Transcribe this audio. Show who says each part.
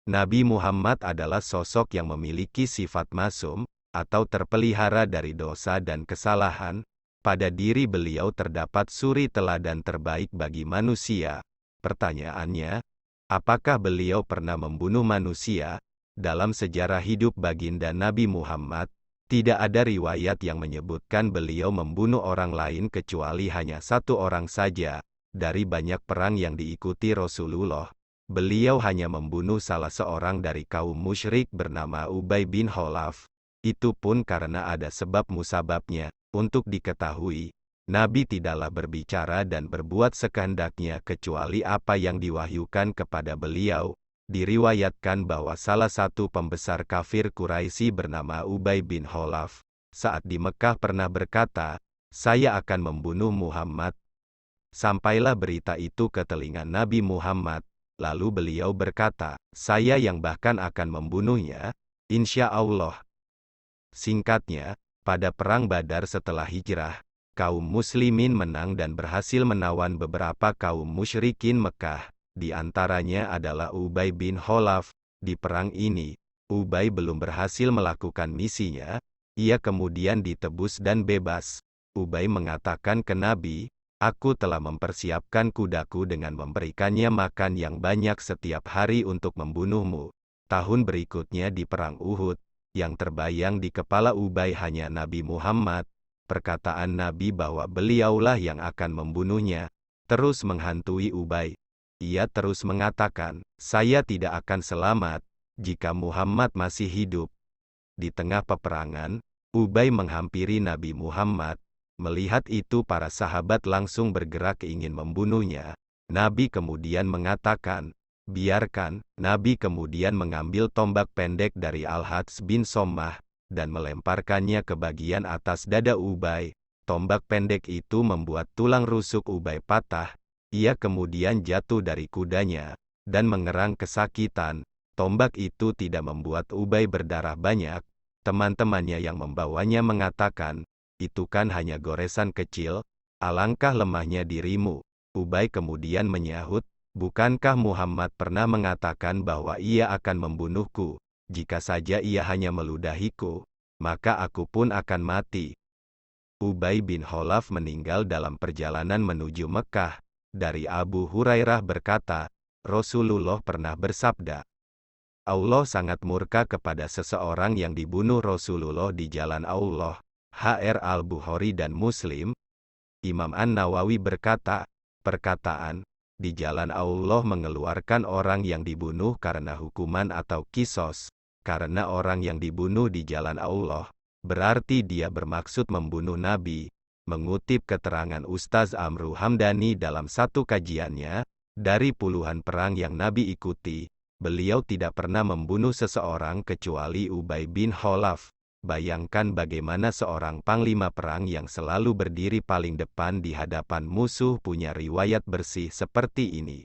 Speaker 1: Nabi Muhammad adalah sosok yang memiliki sifat masum, atau terpelihara dari dosa dan kesalahan. Pada diri beliau terdapat suri teladan terbaik bagi manusia. Pertanyaannya, apakah beliau pernah membunuh manusia? Dalam sejarah hidup baginda Nabi Muhammad, tidak ada riwayat yang menyebutkan beliau membunuh orang lain kecuali hanya satu orang saja. Dari banyak perang yang diikuti Rasulullah, beliau hanya membunuh salah seorang dari kaum musyrik bernama Ubay bin Khalaf. Itu pun karena ada sebab musababnya. Untuk diketahui, Nabi tidaklah berbicara dan berbuat sekehendaknya kecuali apa yang diwahyukan kepada beliau. Diriwayatkan bahwa salah satu pembesar kafir Quraisy bernama Ubay bin Khalaf, saat di Mekah pernah berkata, "Saya akan membunuh Muhammad." Sampailah berita itu ke telinga Nabi Muhammad, lalu beliau berkata, "Saya yang bahkan akan membunuhnya, insya Allah." Singkatnya, pada Perang Badar setelah hijrah, kaum muslimin menang dan berhasil menawan beberapa kaum musyrikin Mekah. Di antaranya adalah Ubay bin Khalaf. Di perang ini, Ubay belum berhasil melakukan misinya. Ia kemudian ditebus dan bebas. Ubay mengatakan ke Nabi, "Aku telah mempersiapkan kudaku dengan memberikannya makan yang banyak setiap hari untuk membunuhmu." Tahun berikutnya di Perang Uhud, yang terbayang di kepala Ubay hanya Nabi Muhammad. Perkataan Nabi bahwa beliaulah yang akan membunuhnya, terus menghantui Ubay. Ia terus mengatakan, "Saya tidak akan selamat, jika Muhammad masih hidup." Di tengah peperangan, Ubay menghampiri Nabi Muhammad. Melihat itu para sahabat langsung bergerak ingin membunuhnya. Nabi kemudian mengatakan, "Biarkan." Nabi kemudian mengambil tombak pendek dari Al-Hads bin Sommah, dan melemparkannya ke bagian atas dada Ubay. Tombak pendek itu membuat tulang rusuk Ubay patah. Ia kemudian jatuh dari kudanya, dan mengerang kesakitan. Tombak itu tidak membuat Ubay berdarah banyak. Teman-temannya yang membawanya mengatakan, "Itu kan hanya goresan kecil, alangkah lemahnya dirimu." Ubay kemudian menyahut, "Bukankah Muhammad pernah mengatakan bahwa ia akan membunuhku? Jika saja ia hanya meludahiku, maka aku pun akan mati." Ubay bin Khalaf meninggal dalam perjalanan menuju Mekah. Dari Abu Hurairah berkata, Rasulullah pernah bersabda, "Allah sangat murka kepada seseorang yang dibunuh Rasulullah di jalan Allah." HR Al-Bukhari dan Muslim. Imam An-Nawawi berkata, perkataan, "Di jalan Allah" mengeluarkan orang yang dibunuh karena hukuman atau kisos. Karena orang yang dibunuh di jalan Allah, berarti dia bermaksud membunuh Nabi. Mengutip keterangan Ustaz Amru Hamdani dalam satu kajiannya, dari puluhan perang yang Nabi ikuti, beliau tidak pernah membunuh seseorang kecuali Ubay bin Khalaf. Bayangkan bagaimana seorang panglima perang yang selalu berdiri paling depan di hadapan musuh punya riwayat bersih seperti ini.